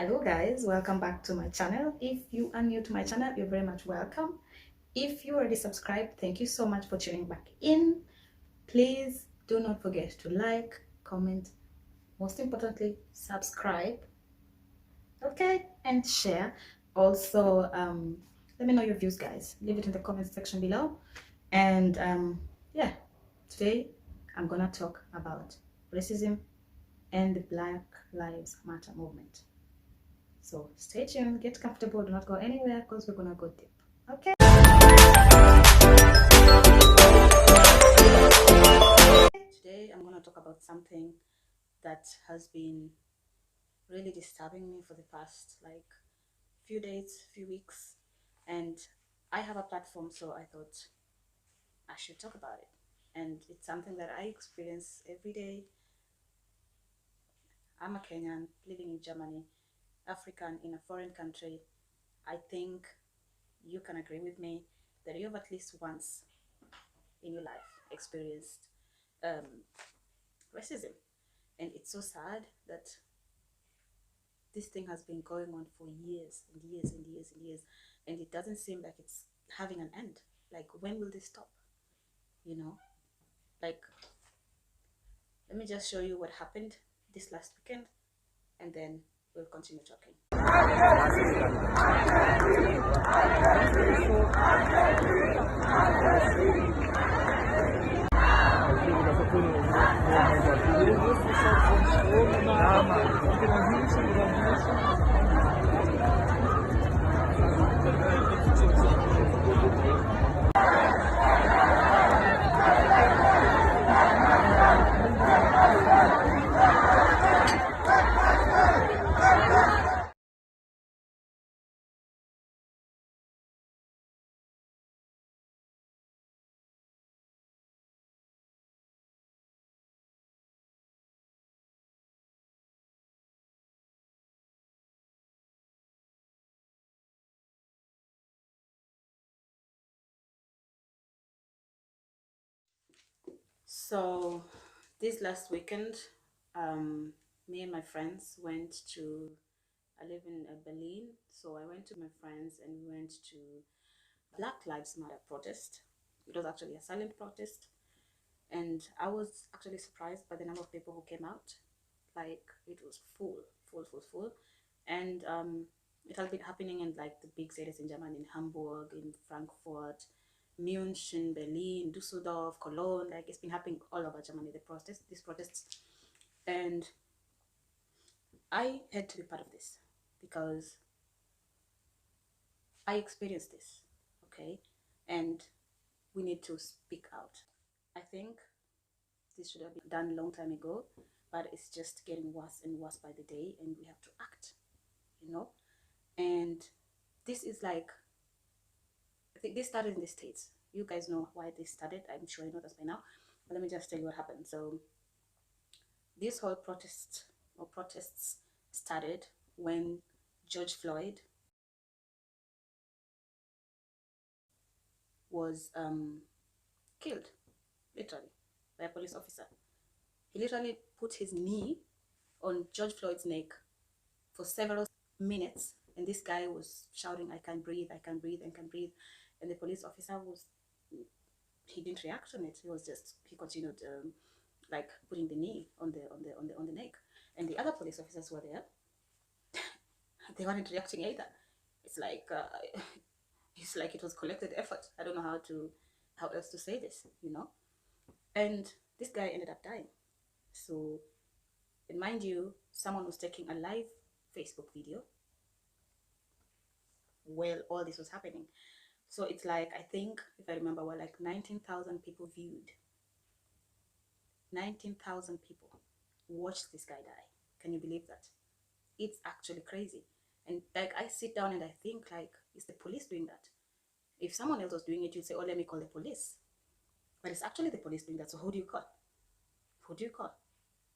Hello guys, welcome back to my channel. If you are new to my channel, you're very much welcome. If you already subscribed, thank you so much for tuning back in. Please do not forget to like, comment, most importantly subscribe, okay, and share. Also let me know your views, guys. Leave it in the comment section below. And yeah, today I'm gonna talk about racism and the Black Lives Matter movement. So stay tuned, get comfortable, do not go anywhere because we're gonna go deep. Okay? Today I'm gonna talk about something that has been really disturbing me for the past like few days, few weeks, and I have a platform, so I thought I should talk about it. And it's something that I experience every day. I'm a Kenyan living in Germany, African in a foreign country. I think you can agree with me that you have at least once in your life experienced racism. And it's so sad that this thing has been going on for years and years and years and years, and it doesn't seem like it's having an end. Like, when will this stop? You know, like, let me just show you what happened this last weekend, and then we'll continue talking. So this last weekend, me and my friends went to, I live in Berlin, so I went to my friends and we went to Black Lives Matter protest. It was actually a silent protest, and I was actually surprised by the number of people who came out. Like, it was full, and it has been happening in like the big cities in Germany, in Hamburg, in Frankfurt, München, Berlin, Düsseldorf, Cologne. Like, it's been happening all over Germany, these protests. And I had to be part of this because I experienced this, okay? And we need to speak out. I think this should have been done a long time ago, but it's just getting worse and worse by the day, and we have to act, you know? And this is like, I think this started in the States. You guys know why this started. I'm sure you know this by now. But let me just tell you what happened. So this whole protests started when George Floyd was killed, literally, by a police officer. He literally put his knee on George Floyd's neck for several minutes, and this guy was shouting, "I can breathe, I can breathe, I can breathe," and the police officer he didn't react on it. He continued like putting the knee on the neck, and the other police officers were there. They weren't reacting either. It's like it's like it was collected effort. I don't know how else to say this, you know. And this guy ended up dying. So, and mind you, someone was taking a live Facebook video while all this was happening. So it's like, I think, if I remember well, like 19,000 people viewed. 19,000 people watched this guy die. Can you believe that? It's actually crazy. And like, I sit down and I think, like, is the police doing that? If someone else was doing it, you'd say, oh, let me call the police. But it's actually the police doing that. So who do you call? Who do you call?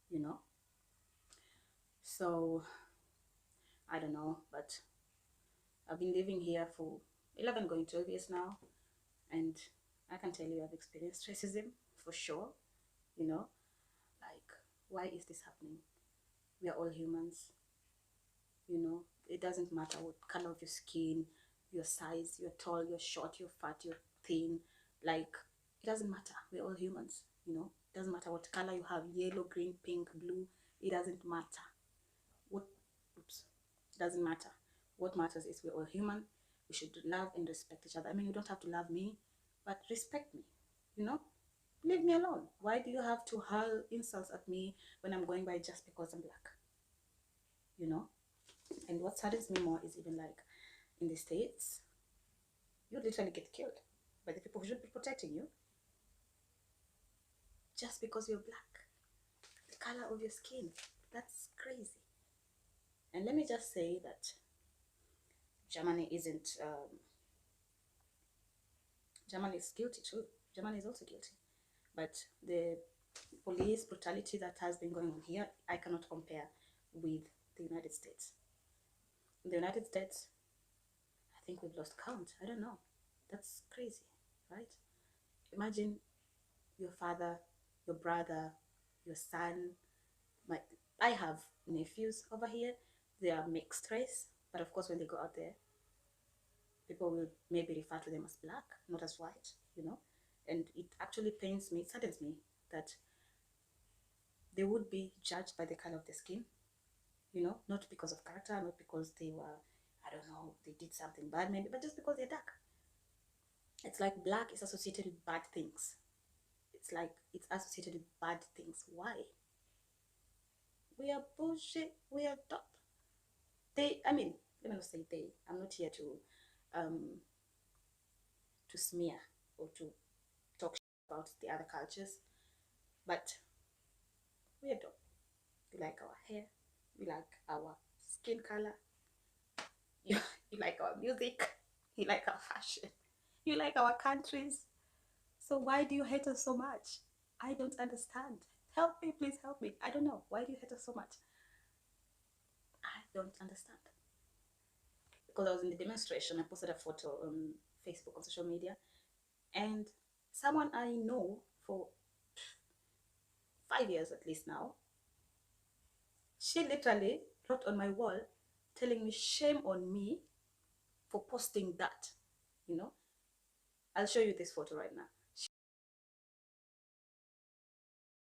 You know? So I don't know, but I've been living here for 11 going 12 years now, and I can tell you I've experienced racism for sure. You know, like, why is this happening? We are all humans, you know. It doesn't matter what color of your skin, your size, you're tall, you're short, you're fat, you're thin. Like, it doesn't matter. We're all humans, you know. It doesn't matter what color you have, yellow, green, pink, blue. It doesn't matter. It doesn't matter. What matters is we're all human. We should love and respect each other. I mean, you don't have to love me, but respect me, you know. Leave me alone. Why do you have to hurl insults at me when I'm going by just because I'm black? You know? And what saddens me more is even like in the States, you literally get killed by the people who should be protecting you just because you're black. The color of your skin. That's crazy. And let me just say that Germany isn't, Germany is guilty too. Germany is also guilty. But the police brutality that has been going on here, I cannot compare with the United States. In the United States, I think we've lost count. I don't know. That's crazy, right? Imagine your father, your brother, your son. I have nephews over here. They are mixed race, but of course when they go out there, people will maybe refer to them as black, not as white, you know. And it actually pains me, it saddens me that they would be judged by the color of the skin, you know, not because of character, not because they were, I don't know, they did something bad maybe, but just because they're dark. It's like black is associated with bad things. It's like it's associated with bad things. Why? We are bullshit. We are top. I mean, let me not say they. I'm not here to smear or to talk about the other cultures, but we are dope. You like our hair. You like our skin color. You like our music. You like our fashion. You like our countries. So why do you hate us so much? I don't understand. Help me, please help me. I don't know. Why do you hate us so much? I don't understand. Because I was in the demonstration, I posted a photo on Facebook, on social media, and someone I know for 5 years at least now, she literally wrote on my wall telling me shame on me for posting that, you know. I'll show you this photo right now.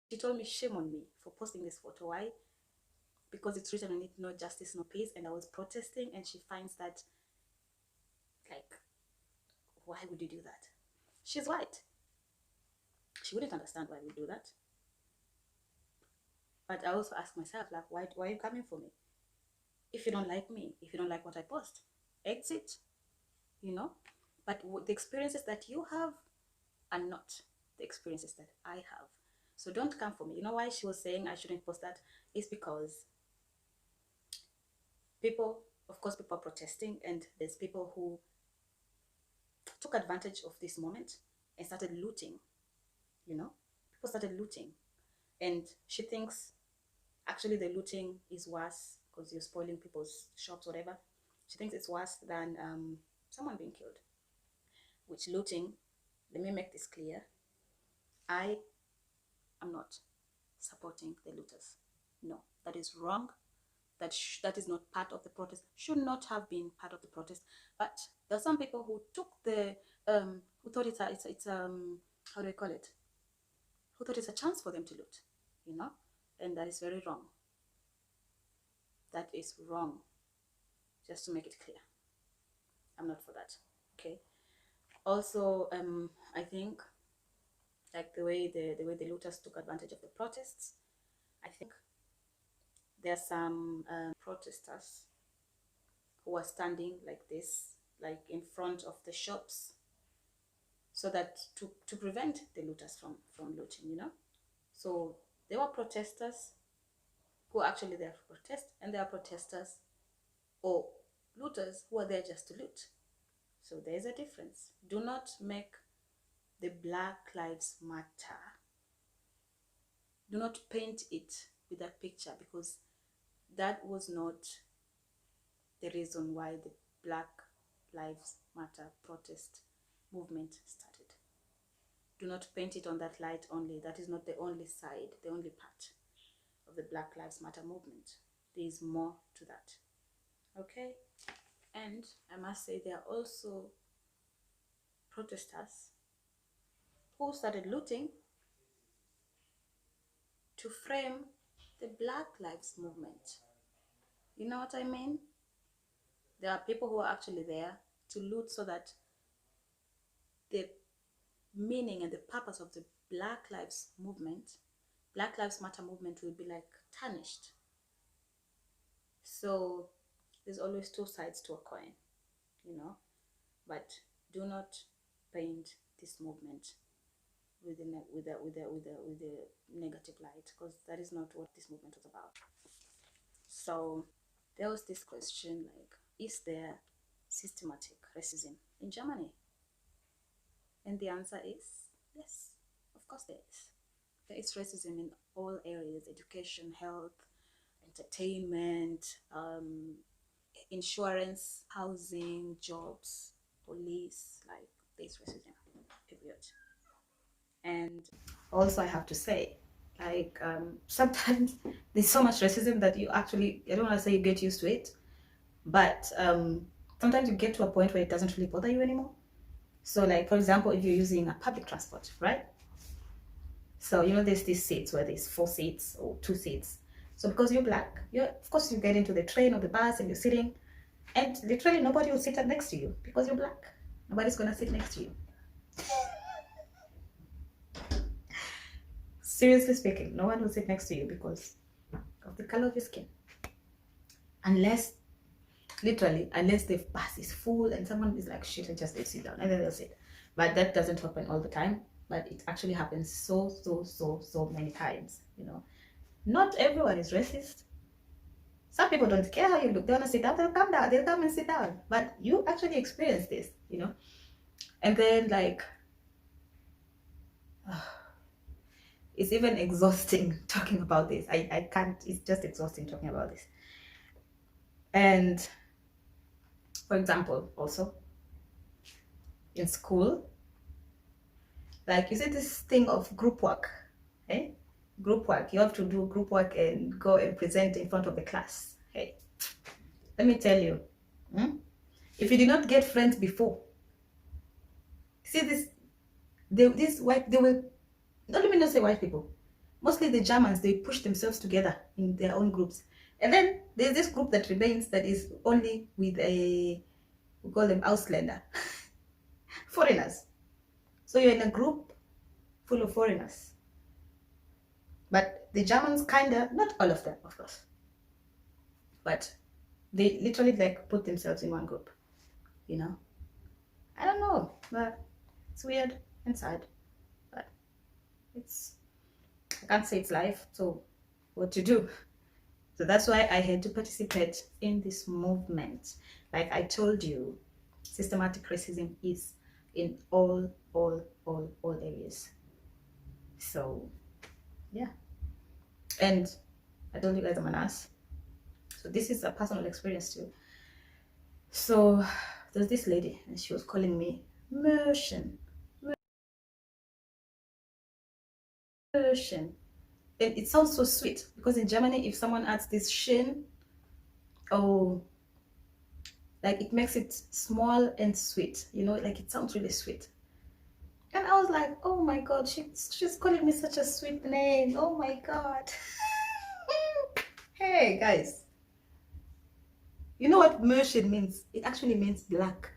She told me shame on me for posting this photo. Why? Because it's written on it, no justice, no peace, and I was protesting, and she finds that, like, why would you do that? She's white. She wouldn't understand why we do that. But I also ask myself, like, why are you coming for me? If you don't like me, if you don't like what I post, exit, you know. But the experiences that you have are not the experiences that I have. So don't come for me. You know why she was saying I shouldn't post that? It's because people, of course, people are protesting, and there's people who took advantage of this moment and started looting, you know. People started looting, and she thinks actually the looting is worse because you're spoiling people's shops, whatever. She thinks it's worse than someone being killed. Which looting, let me make this clear, I am not supporting the looters. No, that is wrong. That is not part of the protest, should not have been part of the protest. But there are some people who took the who thought it's how do I call it, who thought it's a chance for them to loot, you know. And that is very wrong. That is wrong. Just to make it clear, I'm not for that. Okay. Also, I think, like, the way the looters took advantage of the protests, I think there are some protesters who are standing like this, like in front of the shops, so that to prevent the looters from looting, you know. So there were protesters who are actually there for protest, and there are protesters or looters who are there just to loot. So there's a difference. Do not make the Black Lives Matter, do not paint it with that picture, because that was not the reason why the Black Lives Matter protest movement started. Do not paint it on that light only. That is not the only side, the only part of the Black Lives Matter movement. There is more to that. Okay, and I must say there are also protesters who started looting to frame the Black Lives Movement. You know what I mean? There are people who are actually there to loot so that the meaning and the purpose of the Black Lives Movement, Black Lives Matter movement, will be like tarnished. So there's always two sides to a coin, you know. But do not paint this movement with a negative light, because that is not what this movement was about. So there was this question like, is there systematic racism in Germany? And the answer is yes, of course there is. There is racism in all areas: education, health, entertainment, insurance, housing, jobs, police. Like, there's racism, period. And also, I have to say, like, sometimes there's so much racism that you actually, I don't want to say you get used to it, but sometimes you get to a point where it doesn't really bother you anymore. So, like, for example, if you're using a public transport, right? So, you know, there's these seats where there's 4 seats or 2 seats. So because you're black, of course you get into the train or the bus and you're sitting, and literally nobody will sit next to you because you're black. Nobody's gonna sit next to you. Seriously speaking, no one will sit next to you because of the color of your skin. Unless, literally, unless the bus is full and someone is like, shit, I just did sit down, and then they'll sit. But that doesn't happen all the time. But it actually happens so many times, you know. Not everyone is racist. Some people don't care how you look. They want to sit down, they'll come down, they'll come and sit down. But you actually experience this, you know. And then, like, it's even exhausting talking about this. I can't, it's just exhausting talking about this. And for example, also in school, like, you see this thing of group work, eh? Group work, you have to do group work and go and present in front of the class. Hey, let me tell you, if you did not get friends before, see this, these white, they will, not, let me not say white people, mostly the Germans, they push themselves together in their own groups. And then there's this group that remains that is only with we call them Ausländer, foreigners. So you're in a group full of foreigners. But the Germans kinda, not all of them, of course, but they literally like put themselves in one group, you know. I don't know, but it's weird and sad. But it's, I can't say it's life, so what to do? So that's why I had to participate in this movement. Like I told you, systematic racism is in all areas. So yeah, and I told you guys I'm an ass, so this is a personal experience too. So there's this lady and she was calling me Merchen, and it sounds so sweet because in Germany, if someone adds this shin, oh, like it makes it small and sweet, you know, like it sounds really sweet. And I was like, oh my god, she's calling me such a sweet name. Oh my god. Hey guys, you know what Mershid means? It actually means black.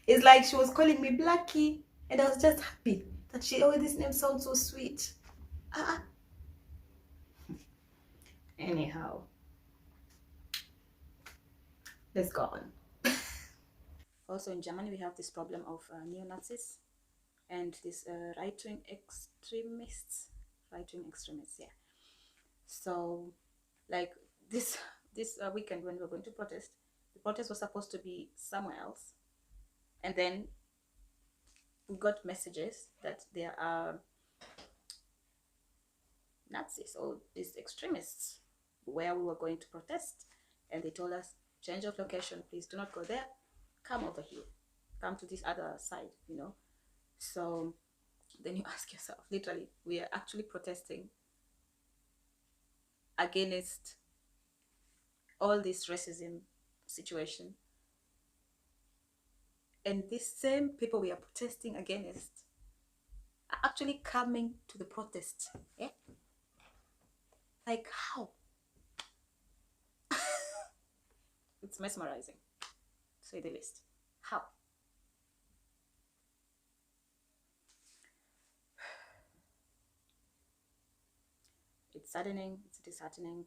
It's like she was calling me Blackie, and I was just happy that she, oh, this name sounds so sweet. Anyhow, let's go on. Also in Germany, we have this problem of neo-Nazis and these right-wing extremists. Right-wing extremists, yeah. So, like, this weekend when we were going to protest, the protest was supposed to be somewhere else, and then we got messages that there are Nazis or these extremists where we were going to protest, and they told us, change of location, please do not go there, come over here, come to this other side, you know. So then you ask yourself, literally, we are actually protesting against all this racism situation, and these same people we are protesting against are actually coming to the protests. Yeah? Like how? It's mesmerizing, to say the least. How? It's saddening, it's disheartening,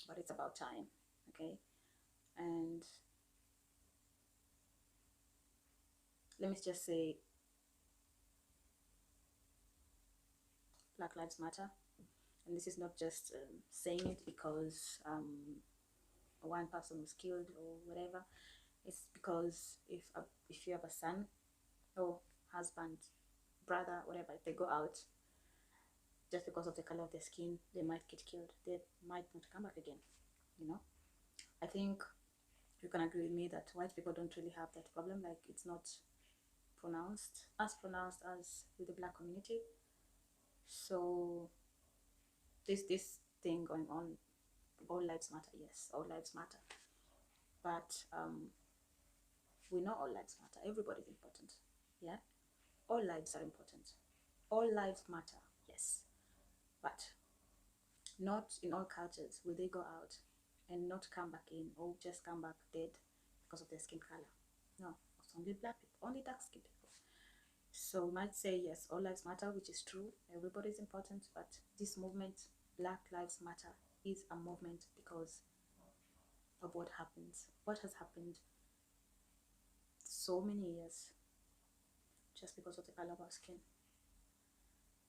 but it's about time, okay? And let me just say, Black Lives Matter. And this is not just saying it because one person was killed or whatever. It's because if you have a son or husband, brother, whatever, if they go out, just because of the color of their skin, they might get killed. They might not come back again, you know? I think you can agree with me that white people don't really have that problem. Like, it's not pronounced as with the black community. So this thing going on, all lives matter. Yes, all lives matter. But we know all lives matter. Everybody's important. Yeah, all lives are important. All lives matter. Yes, but not in all cultures will they go out and not come back in, or just come back dead because of their skin color. No, it's only black people, only dark skin people. So we might say yes, all lives matter, which is true. Everybody is important, but this movement, Black Lives Matter, is a movement because of what happens, what has happened so many years, just because of the color of our skin.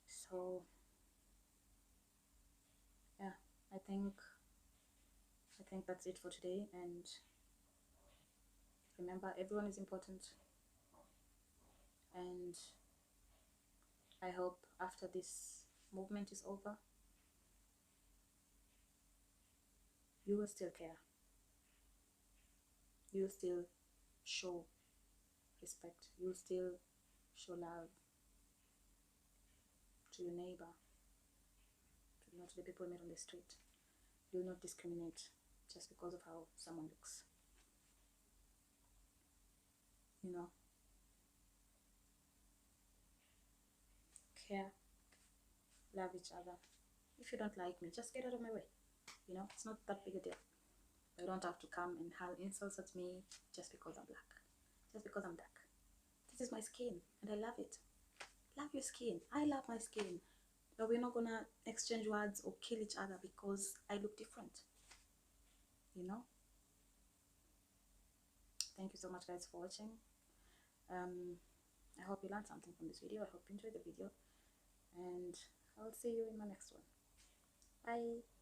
So yeah, I think that's it for today. And remember, everyone is important. And I hope after this movement is over, you will still care. You will still show respect. You will still show love to your neighbor, to the people you met on the street. You will not discriminate just because of how someone looks. You know, care, love each other. If you don't like me, just get out of my way. You know, it's not that big a deal. You don't have to come and hurl insults at me just because I'm black, just because I'm dark. This is my skin and I love it. Love your skin. I love my skin. But we're not gonna exchange words or kill each other because I look different. You know? Thank you so much, guys, for watching. I hope you learned something from this video. I hope you enjoyed the video. And I'll see you in my next one. Bye.